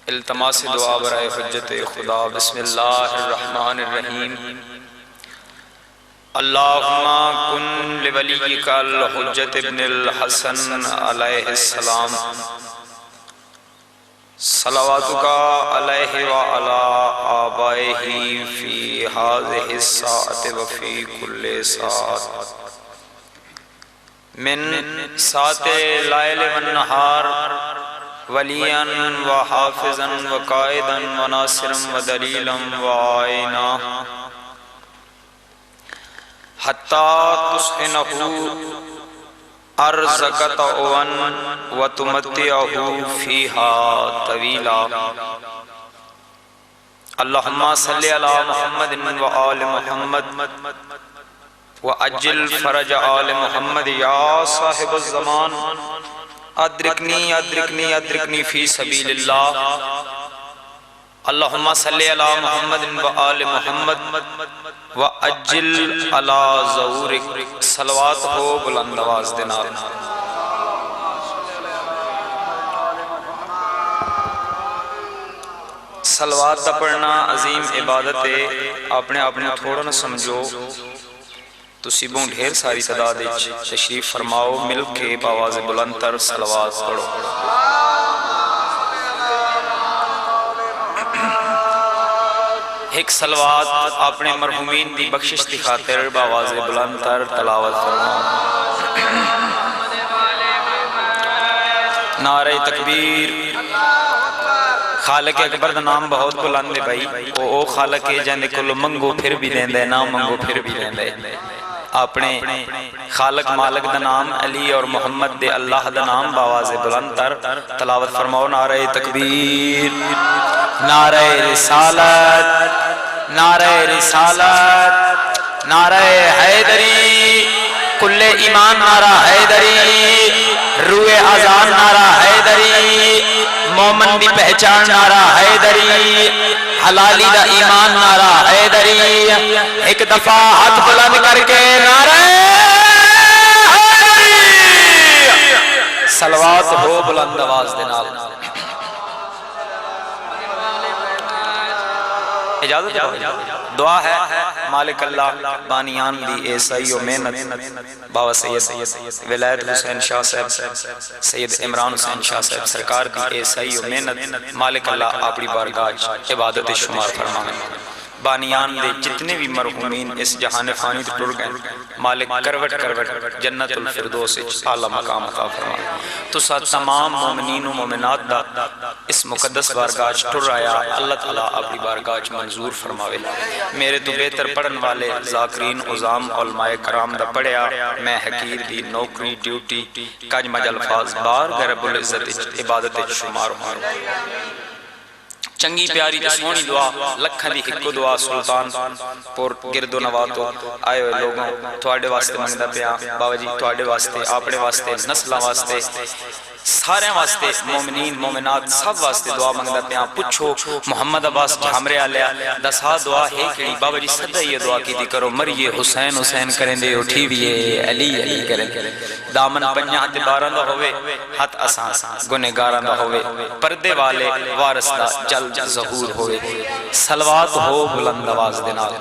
التماس دعا برائے حجت خدا۔ بسم اللہ الرحمن الرحیم۔ اللہم کن لولیک الحجت ابن الحسن علیہ السلام صلواتک علیہ وعلی آبائہ فی ہذہ الساعۃ وفی کل ساعۃ من ساعت اللیل والنہار ولیاً وحافظاً وقائداً وناصراً ودلیلاً وعائنا حتی تسحنہ ارزقت اوان وتمتعہ فیہا طویلا۔ اللہم صلی علی محمد وآل محمد وعجل فرج آل محمد یا صاحب الزمان ادرکنی ادرکنی ادرکنی فی سبیل اللہ۔ اللہم صلی علی محمد وآل محمد وعجل علی ظہورک۔ صلوات ہو بلند آواز دینا۔ صلوات دا پڑھنا عظیم عبادت ہے۔ اپنے تھوڑا نہ سمجھو، تسیبوں ڈھیر ساری تعداد تشریف فرماؤ، مل کے بآواز بلند تر صلوات پڑھو۔ ایک صلوات اپنے مرحومین دی بخشش دی خاطر بآواز بلند تر تلاوت فرماؤ۔ نعرہ تکبیر۔ خالق اکبر دا نام بہت بلند ہے بھائی، او خالق ہے جانے کو منگو پھر بھی دیں دے، نہ منگو پھر بھی دیں دے۔ اپنے خالق مالک دا نام علی اور محمد دے اللہ دا نام باواز بلند تر تلاوت فرماؤ۔ نعرہ تکبیر، نعرہ رسالت، نعرہ رسالت، نعرہ حیدری، کل ایمان نعرہ حیدری، روح اذان نعرہ حیدری، مومن دی پہچان نعرہ حیدری، حلالی دا ایمان نعرہ حیدری۔ ایک دفعہ ہاتھ بلند کر کے نعرہ حیدری، صلوات ہو بلند آواز دینا۔ اجازت دعا ہے۔ مالک اللہ بانیان دی عیسائی و محنت بابا سید ولایت حسین شاہ صاحب، سید عمران حسین شاہ صاحب سرکار دی عیسائی و محنت مالک اللہ اپنی بارگاہ عبادت شمار فرمانے۔ بانیان دے جتنے بھی مرحومین اس جہان فانی تے ٹر گئے، مالک کروٹ کروٹ جنت الفردوس اعلی مقام عطا فرمائے۔ تو ساتھ تمام مومنین و مومنات دا اس مقدس بارگاہ ٹر آیا، اللہ تعالیٰ اپنی بارگاہ منظور فرماوے۔ میرے تو بہتر پڑھن والے ذاکرین عظام علماء کرام دا پڑھیا، میں حقیر دی نوکری ڈیوٹی کج مج الفاظ بار رب العزت عبادت شمار ہوں۔ چنگی پیاری تے سونی دعا لکھاں دی ہکو دعا سلطان پور گرد و نواتو آئے ہوئے لوگوں تواڈے واسطے منگدا پیا بابا جی، تواڈے واسطے، اپنے واسطے، نسلاں واسطے، سارے واسطے، مومنین مومنات سب واسطے دعا منگدا پیا۔ پوچھو محمد عباس جھامرے آلیا دسا دعا ہے کیڑی؟ بابا جی سدا یہ دعا کی دی کرو، مریے حسین حسین کریں دے اٹھی ویے علی علی کریں دے، دامن پنجاں تے باراں دا ہوئے، ہاتھ اساں گنہگاراں دا ہوئے، پردے والے وارث دا جلد ظہور ہوئے۔ صلوات ہو بلند آواز دے نال۔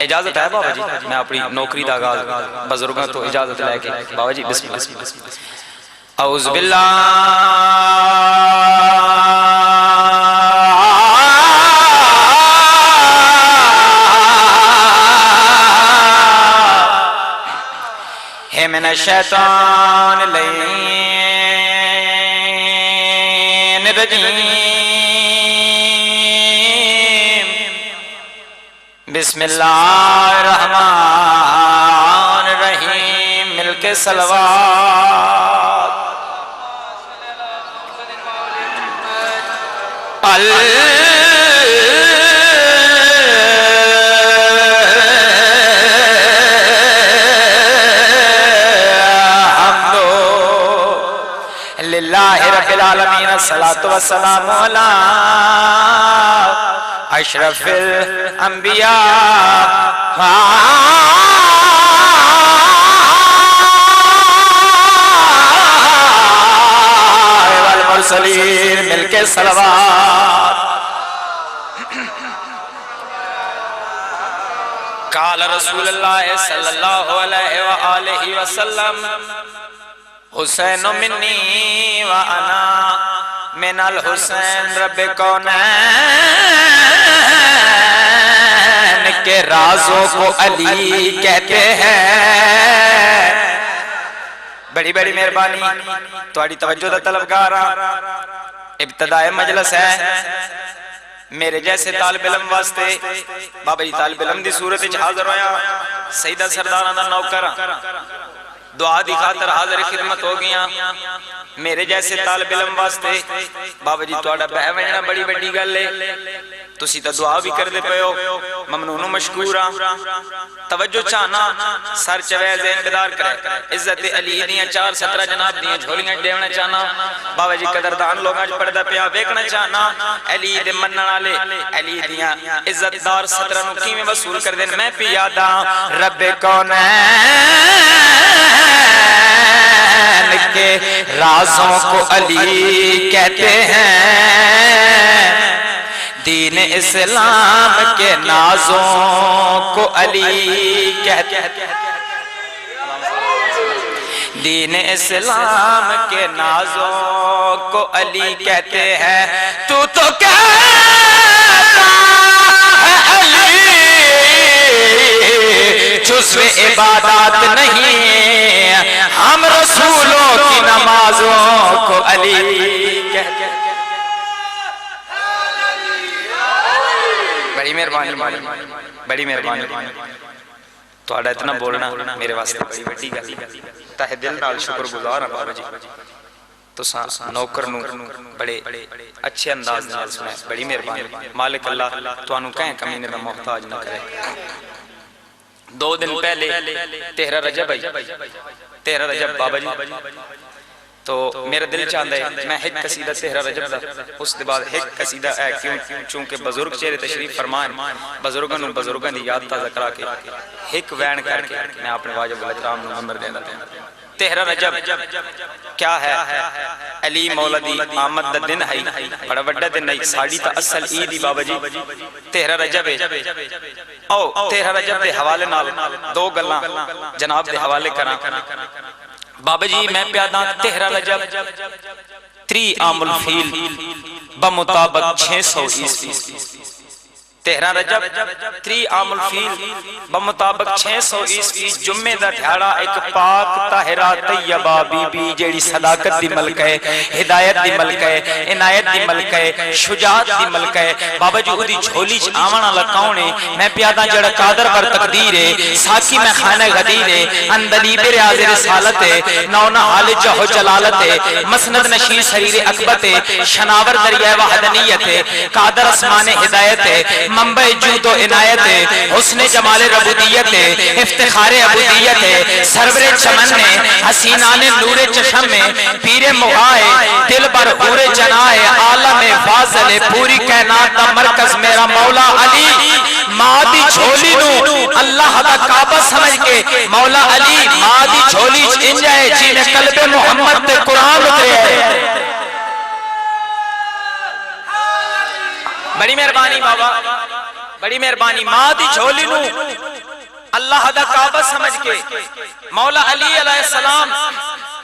اجازت ہے بابا جی، میں اپنی نوکری دا آغاز بزرگاں تو اجازت لے کے بابا جی بسم اللہ۔ اعوذ باللہ من الشیطان اللعین الرجیم، بسم اللہ الرحمن الرحیم مل کے صلوات للہ رب العالمین الصلاة والسلام علی اشرف الانبیاء والمرسلین مل کے صلوات قال رسول اللہ صلی اللہ علیہ وآلہ وسلم حسین منی وانا من الحسین رب کونین کے رازوں کو علی کہتے ہیں بڑی بڑی مہربانی تھوڑی توجہ دا طلبگار ابتداء مجلس ہے میرے جیسے طالب علم واسطے بابا جی طالب علم دی صورت حاضر ہویا سیدہ سردارہ دا نوکر دعا دی خاطر حاضر خدمت ہو گیا میرے جیسے طالب علم واسطے بابا جی توڑا بہ وجنا بڑی بڑی گل لے تسی تا دعا بھی کر دے پہو ممنون و مشکورا توجہ چاہنا سر چوے ذہن بیدار کرے عزت علی دیاں 4-17 جناب دیاں جھولیاں دیونا چاہنا بابا جی قدردان لوگ آج پڑھدا پیا ویکھنا چاہنا علی دے منن والے علی دیاں عزت دار 17 نو کیویں وصول کر دین میں پی یادا رب کونین کے رازوں کو علی کہتے ہیں دین اسلام کے نازوں کو علی کہتے ہیں دین اسلام کے نازوں کو علی کہتے ہیں تو کہتا ہے علی جزو عبادات نہیں ہم رسولوں کی نمازوں کو علی کہتے ہیں بڑی مہربانی تو آڑا اتنا بولنا میرے واسطے بڑی بڑی گل تہ دل نال شکر گزار ہیں بابا جی تو نوکر نو بڑے اچھے انداز نال سنائے بڑی مہربانی مالک اللہ تو انو کہیں کمینے میں محتاج نہ کرے 2 دن پہلے 13 رجب ہے 13 رجب بابا جی تو میرا دل چاہتا ہے میں ایک قصیدہ 13 رجب دا اس دے بعد ایک قصیدہ ہے چونکہ بزرگ چہرے تشریف فرمائیں بزرگاں دی یاد تازہ کرا کے ایک وین کر کے میں اپنے واجب الاکرام نو نمبر دینا تھا 13 رجب کیا ہے علی مولا دی آمد دا دن ہے بڑا وڈا دن ہے ساڑی تا اصل عیدی بابا جی 13 رجب ہے 13 رجب دے حوالے نال 2 گلاں جناب دے حوالے کرا بابا جی میں پیادہ 13 رجب 3 عام الفیل بمطابق 600 عیسوی 13 رجب 3 عام الفیل بمطابق 600 عیسوی جمعہ دا دھیاڑا ایک پاک طاہرہ طیبہ بی بی جیڑی صداقت دی ملک ہے ہدایت دی ملک ہے عنایت دی ملک ہے شجاعت دی ملک ہے بابا جی دی جھولی چ آونا لکاؤنے میں پیادہ جڑا قادر بر تقدیر ہے ساکی میں خانہ غدیر ہے اندلی بر آز رسالت ہے نونا حال جہو جلالت ہے مسند نشین سریر اکبت ہے شناور دریائے وحدنیت ہے قادر اسمان ہدایت ہے منبع جود و عنایت ہے حسن جمال ربودیت ہے افتخار عبودیت ہے سرور چمن میں حسینان نور چشم میں پیر مغائے دل بر حور جنائے عالم فاضل پوری کائنات دا مرکز میرا مولا علی مادی جھولی نو اللہ دا کعبہ سمجھ کے مولا علی مادی جھولی انجائے جی میں قلب محمد تے قرآن اترے ہے بڑی مہربانی بابا بڑی مہربانی ماں دی جھولی نو اللہ دا کعبہ سمجھ کے مولا علی علیہ السلام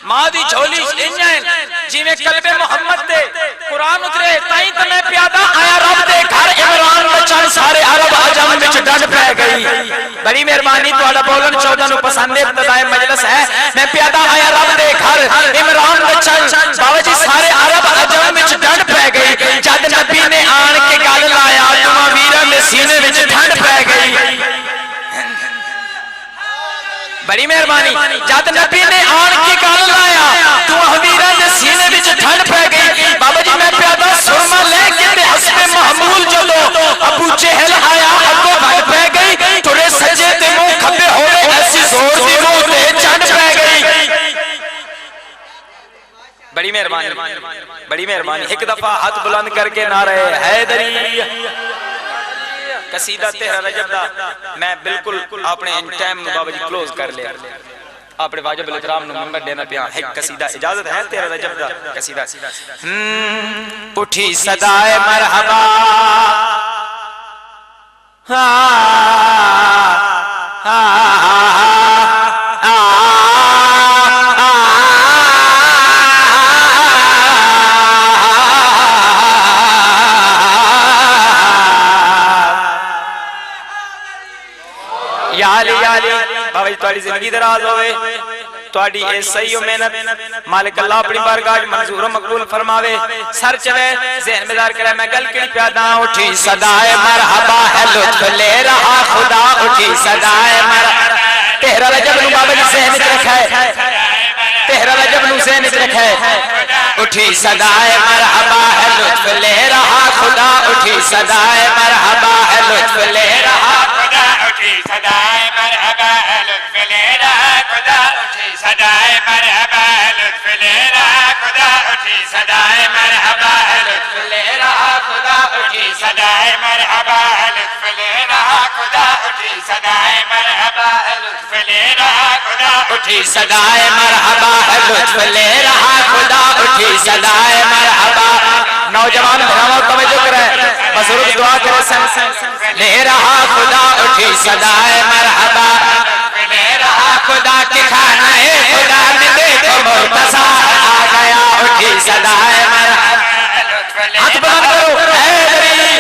ماں دی جھولی انجائیں جی میں قلب محمد دے قرآن اترے تائیں تمہیں پیادہ آیا رب دے گھر عمران بچان سارے عرب عجم میں ڈنڈ پہ گئی بڑی مہربانی تو آڑا بولن 14 نو پسندے ابتدائے مجلس ہے میں پیادہ آیا رب دے گھر عمران بچان بابا جی سارے عرب عجم میں ڈنڈ پہ گئی جد نبی نے آن کے گل لایا تمہیں ویرہ میں سینے میں ڈنڈ پہ گئی بڑی مہربانی جد نبی نے آن کی گل لایا تو حویرہ دے سینے وچ ٹھنڈ پہ گئی بابا جی میں پیادا سرما لے کے تے حسب محمول جدو ابو جہل آیا اگو بڑھ پہ گئی تورے سجے تے منہ کھبے ہوئے ایسی زور دی منہ تے چڑھ پہ گئی بڑی مہربانی ایک دفعہ ہاتھ بلند کر کے نعرہ حیدری قصیدہ 13 رجب دا میں بالکل اپنے ان ٹائم نو بابا جی کلوز کر لیا اپنے واجب الاحترام نو ممبر دینا پیا ایک قصیدہ اجازت ہے 13 رجب دا قصیدہ اٹھی صدائے مرحبا بابا جی تواڈی زندگی دراز ہوئے تواڈی اے صحیح و محنت مالک اللہ اپنی بارگاہ منظور و مقبول فرماوے سر چوے ذہن میں دار کرے میں گل کیڑی پیادا اٹھی صدائے مرحبا ہے لطف لے رہا خدا اٹھی صدائے مرحبا 13 رجب نو بابا جی ذہن وچ رکھا ہے 13 رجب نو ذہن وچ رکھا ہے اٹھی صدائے مرحبا ہے لطف لے رہا خدا اٹھی صدائے مرحبا ہے لطف لے رہا خدا اٹھی صدائے مرحبا ہے لطف لے رہا خدا اٹھی صدائے مرحبا ہے لطف لے رہا خدا اٹھی صدائے مرحبا ہے لطف لے رہا خدا اٹھی صدائے مرحبا ہے لطف لے رہا خدا اٹھی صدائے مرحبا ہے لطف لے رہا خدا اٹھی صدائے مرحبا ہے لطف لے رہا خدا اٹھی صدائے مرحبا نوجوان بھراؤں توجہ کرے بزرگ دعا کرے سن لے رہا خدا اٹھی صدائے مرحبا لے رہا خدا کی کھانا ہے خدا میں دیکھو مرتضی آ گیا اٹھی صدائے مرحبا ہاتھ بلند کرو حیدری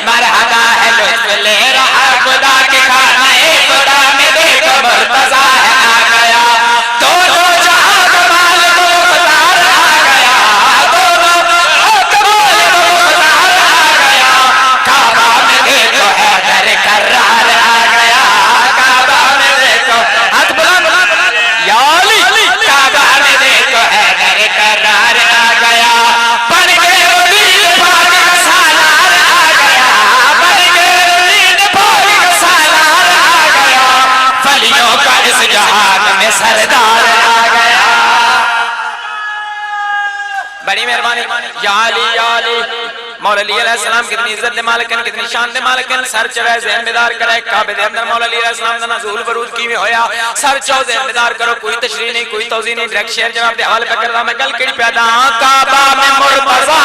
مرحبا ہے لطف لے رہا خدا کی کھانا ہے خدا میں دیکھو مرتضی آ گیا دونوں جہاں کمال دو مختار آ گیا دونوں کمال دو مختار آ گیا کعبہ میں دیکھو حیدر کرار آ گیا کعبہ میں دیکھو ہاتھ بلند یا علی کعبہ میں دیکھو حیدر کرار آ گیا بن کے وزیر پاک کا سالار آ گیا بن کے وزیر پاک کا سالار آ گیا ولیوں کا اس جہان میں سردار آ گیا بڑی مہربانی یا علی مولا علی علیہ السلام کتنی عزت دے مالکن کتنی شان دے مالکن سر چوے ذہن بیدار کرے کعبے دے اندر مولا علی علیہ السلام دا نزول برود کی میں ہویا سر چو ذہن بیدار کرو کوئی تشریح نہیں کوئی توضیح نہیں ڈائریکٹ شیئر جواب دے حوالے پہ کردا میں گل کیڑی پیدا کعبہ میں مرتضی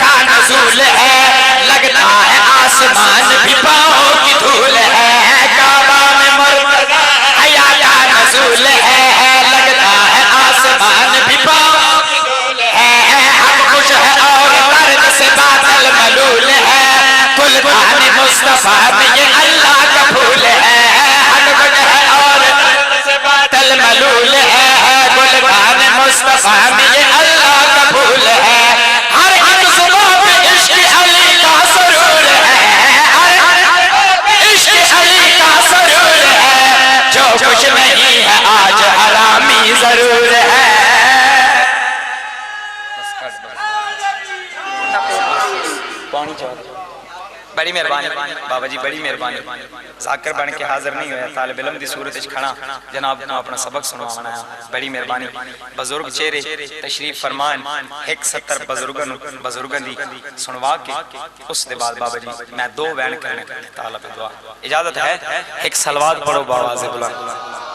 کا نزول ہے لگتا ہے آسمان بھی پاؤں کی دھول ہے کعبہ میں مرتضی حیا کا نزول ہے لگتا ہے آسمان بھی پاؤں کی دھول ہے ہم خوش ہے اور درد سے باطل ملول ہے گلبان مصطفیٰ میں یہ اللہ کا پھول ہے ہم خوش ہے اور درد سے باطل ملول ہے گلبان مصطفیٰ میں یہ اللہ کا پھول ہے ہر ایک زبان پہ عشق علی کا سرور ہے عشق علی کا سرور ہے جو کچھ نہیں ہے آج حرامی ضرور ہے پانی چاہتا بڑی مہربانی بابا جی بڑی مہربانی ذاکر بن کے حاضر نہیں ہویا طالب علم دی صورت اچھ کھڑا جناب کو اپنا سبق سنوا منایا بڑی مہربانی بزرگ چہرے تشریف فرمان ایک 70 بزرگن دی سنوا کے اس دے بعد بابا جی میں 2 وین کرنے طالب دعا اجازت ہے ایک سلوات پڑھو باواز بلند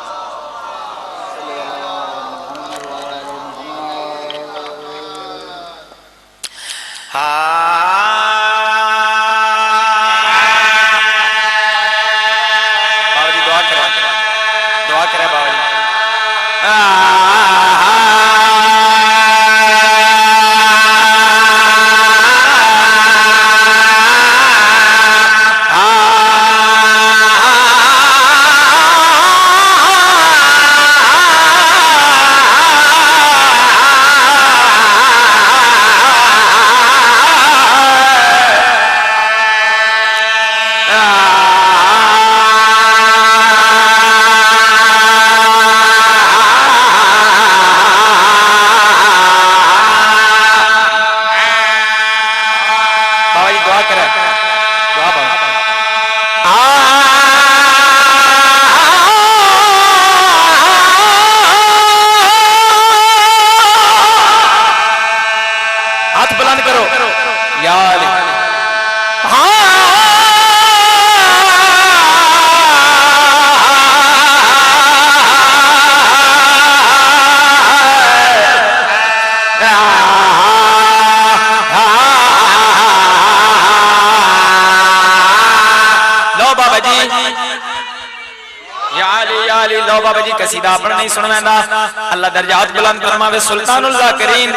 یا علی لو بابا جی قصیدہ اپنا نہیں سنویندا اللہ درجات بلند فرماوے سلطان الذاکرین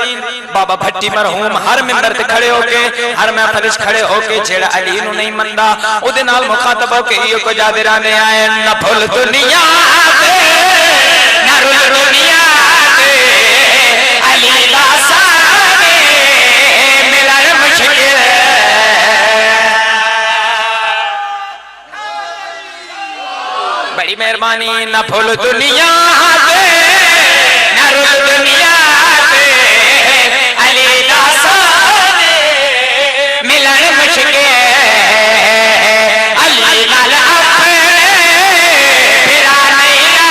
بابا بھٹی مرحوم ہر منبر تے کھڑے ہو کے ہر محفل وچ کھڑے ہو کے جیڑا علی نو نہیں مندا او دے نال مخاطب ہو کے ایو کو جادرانے آئے نہ بھول دنیا تے نہ رول دنیا تے علی دا سانے ملن مشکل بڑی مہربانی نہ بھول دنیا تے نہ رول دنیا تے علی دا سانے ملن مشکل علی نال اپنے پھرا نہیں لے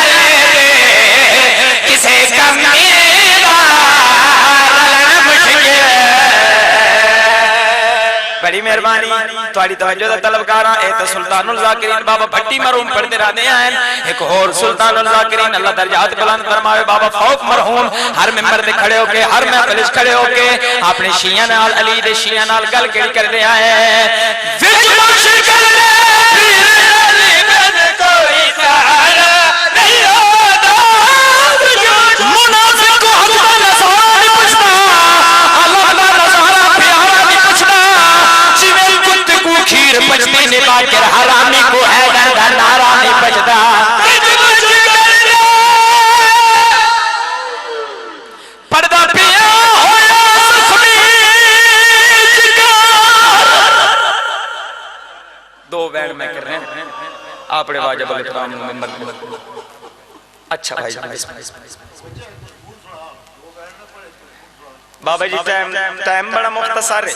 کسے کمی دا رلن مشکل بڑی مہربانی تواڈی توجہ دا طلبگار اے تے سلطان الذاکرین بابا بھٹی مرحوم پڑھتے رہنے ہیں ایک اور سلطان الذاکرین اللہ درجات بلند فرماوے بابا فوق مرحوم ہر منبر تے کھڑے ہو کے ہر محفل وچ کھڑے ہو کے اپنے شیعہ نال علی دے شیعہ نال گل کیڑی کردے آئے وچ مشکل نے علی بن کوئی سہارا نہیں ہوتا منافق کو حق دا نظارہ نہیں پوچھتا اللہ دا نظارہ پیارا نہیں پوچھتا جویں کت کو کھیر پچتی نبا کر حرامی کو حیدر دا نعرہ نہیں بجدا پردہ پیا ہویا زخمی جگار دو وین میں کر رہے ہیں آپڑے واجب الاحترام ممبر اچھا بھائی بابا جی ٹائم بڑا مختصر ہے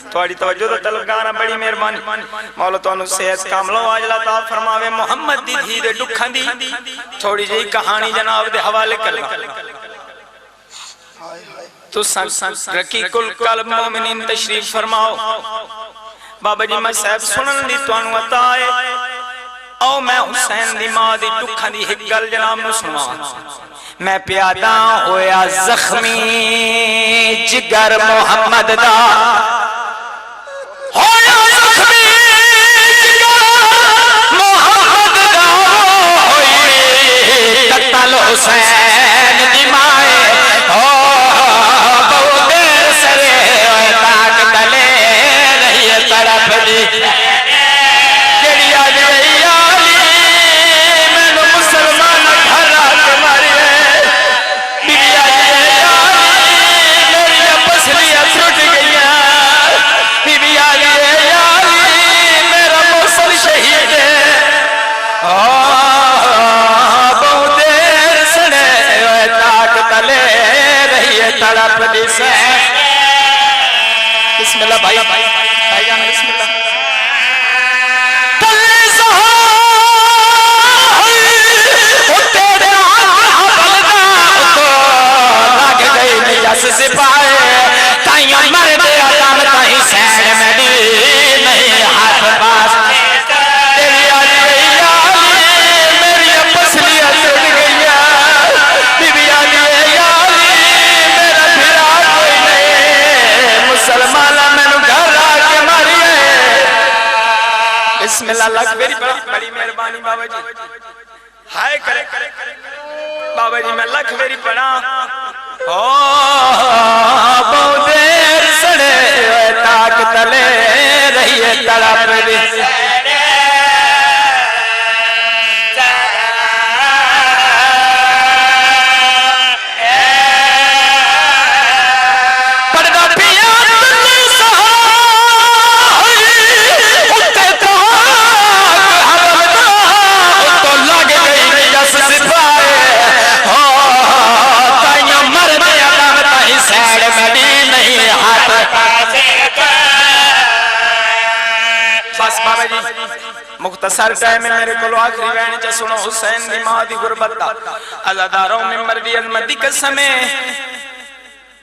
تھوڑی توجہ دا طلبگار بڑی مہربانی مولا تانوں صحت کاملہ عاجلہ عطا فرماوے محمد دی دھی دے دکھاں دی تھوڑی جی کہانی جناب دے حوالے کرنا تو رقیق القلب مومنین تشریف فرماؤ بابا جی میں صاحب سنن دی تانوں عطا ہے او میں حسین دی ماں دی دکھاں دی ایک گل جناب نو سناواں میں پیادا ہویا زخمی جگر محمد دا ہویا زخمی جگر محمد دا ہوئی قتل حسین دی مائے بہو دیر سرے تاک تلے رہی تڑپ دی جڑی آج رہی آلی میں نو مسلمان گھر آج ماری بسم اللہ بھائی بھائی جان بسم اللہ تلے زہائی تیرے بلدہ لگ گئی نجس سپائے تائیوں مرد آدم تائیں سین میں دی نہیں ہاتھ پاس تیری آلی میری پسلیاں ٹوٹ گئی بی بی آلی مسلمانہ میں نو گھر آکے ماری ہے بسم اللہ لکھ میری بڑی مہربانی بابا جی ہائے کرے بابا جی میں لکھ میری پڑھا بہت دیر سڑے تاک تلے رہی ہے تڑپ دی مختصر ٹائم میں میرے کلو آخری وین چا سنو حسین دی ماں دی غربت دا ازاداروں میں مردی عظمت دی قسمیں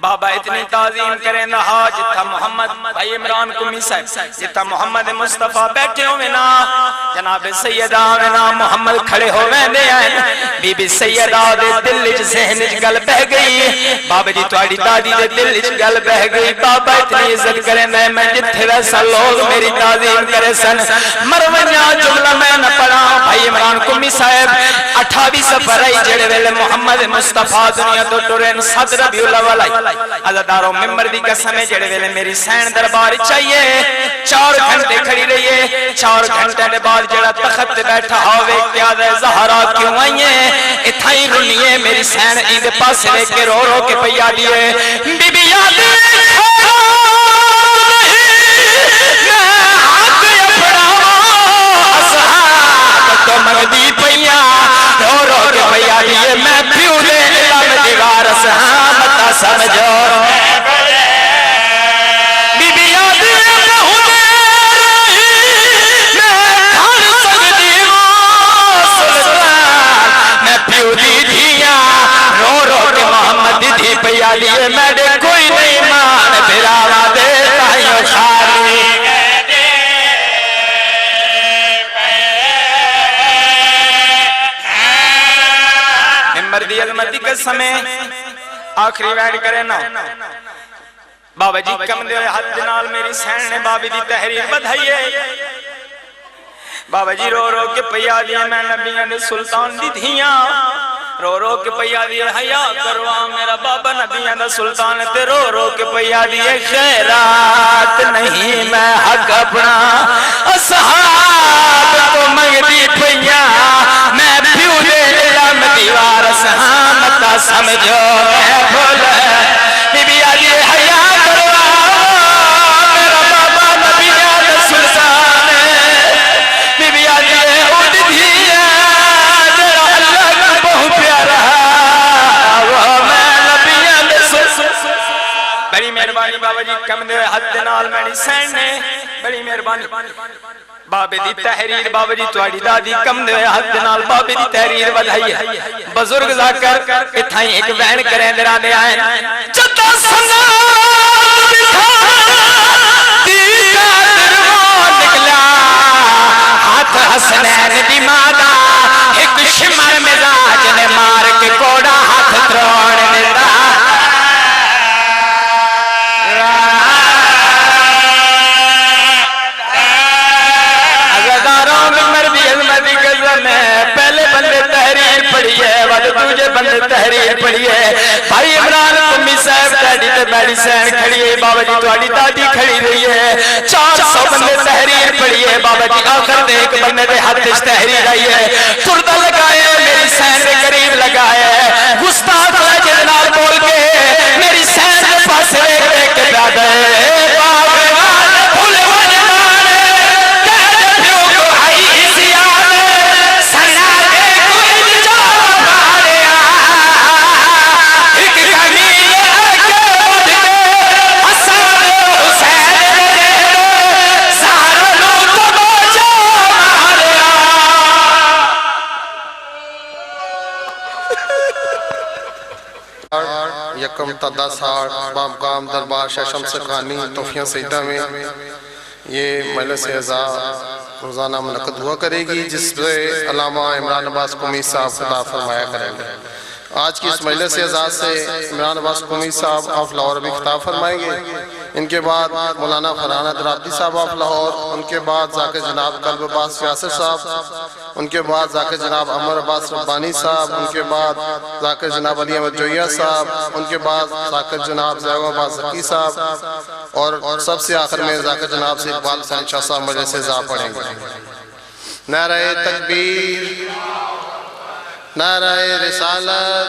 بابا اتنی تعظیم کریں نہا جتا محمد بھائی عمران کمی صاحب جتا محمد مصطفیٰ بیٹھے ہوئے نا جناب سیدہ ہوئے محمد کھڑے ہوئے دے آئے بی بی سیدہ دے دل اچ ذہن اچ گل بہ گئی بابا جی توڑی دادی دے دل اچ گل بہ گئی بابا اتنی عزت کریں میں جتھے ویسا لوگ میری تعظیم کرے سن مرونیاں جملہ میں نہ پڑھا بھائی عمران کمی صاحب 28 سفر آئی جڑے ویلے محمد مصطفیٰ دنیا تو ٹرین 7 ربیع الاول آئی عزاداروں ممبر دی قسم ہے جڑے ویلے میری سین دربار چاہیے 4 گھنٹے کھڑی رہیے 4 گھنٹے دے بعد جڑا تخت بیٹھا ہوئے کیا دے زہرا کیوں آئیے اتھائی رنیے میری سین ایندے پاس لے کے رو رو کے پیا دیئے بی بی یاد تو مگدی پیا رو رو کے پیا دیئے میں پیو دے علم دیوار سہامتا سمجھو بی بی یاد رہو دے رہی میں کھان سکتی ہوں سلطان میں پیو دی دیا رو رو کے محمد دی پیا دیئے میں دے کوئی نہیں مان پھراوا دے تائیوں خالی مردی علمتی کے سمیں آخری ویڈ کرے نا بابا جی کم دے حد نال میری سین نے بابی دی تحریر بدھائیے بابا جی رو رو کے پیا دیا میں نبیان دے سلطان دی دھیاں رو رو کے پیا دیا حیا کروا میرا بابا نبیان دے سلطان تے رو رو کے پیا دیا خیرات نہیں میں حق اپنا اصحاب تو مگدی پیا میں پیو دے علم دیوار سہامتا سمجھو میں بھولے بی بی آجی حیا کروا میرا بابا نبیان دے سلطان بی بی آجی اٹھ دیا جرا اللہ کا بہت پیارا وہ میں نبیان دے سلطان بڑی مہربانی بابا جی کم دے حد نال میری سین نے بڑی مہربانی بابے دی تحریر بابا جی توڑی دادی کم دے حد نال بابے دی تحریر بدھائی ہے بزرگ ذاکر اتھائیں ایک وین کریں درہ دے آئیں چتا سنگا بکھا دیکھا درمان نکلا ہاتھ حسنین دی مادہ ایک شمر مزاج نے مار کے کوڑا ہاتھ تروڑ دیتا پہلے بندے تحریر پڑھی ہے ود دوجے بندے تحریر پڑھی ہے بھائی عمران کمی صاحب ڈیڈی تے میری سین کھڑی ہے بابا جی تواڈی دادی کھڑی رہی ہے 400 بندے تحریر پڑھی ہے بابا جی آخر دے ایک بندے دے ہاتھ وچ تحریر آئی ہے تردہ لگائے میری سین دے قریب لگائے گستاخ لہجے نال بول کے میری سین دے پاس دیکھ کے پیا دے یکم تدہ ساڑھ باب قام دربار شاہ شمس خانی توفیہ سیدہ میں یہ مجلس اعزا روزانہ منعقد ہوا کرے گی جس پہ علامہ عمران عباس قمی صاحب خطاب فرمایا کریں گے آج کی اس مجلس اعزا سے عمران عباس قمی صاحب آف لاہور بھی خطاب فرمائیں گے ان کے بعد مولانا فرحان درابی صاحب آف لاہور ان کے بعد ذاکر جناب قلب عباس فیاصر صاحب ان کے بعد ذاکر جناب عمر عباس ربانی صاحب ان کے بعد ذاکر جناب علی احمد جویہ صاحب ان کے بعد ذاکر جناب زیغ عباس ذکی صاحب اور سب سے آخر میں ذاکر جناب سے اقبال حسین شاہ صاحب مجلس اعزا پڑھیں گے نعرہ تکبیر نعرہ رسالت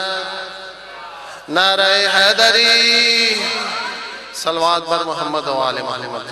نعرہ حیدری صلوات بر محمد و آل محمد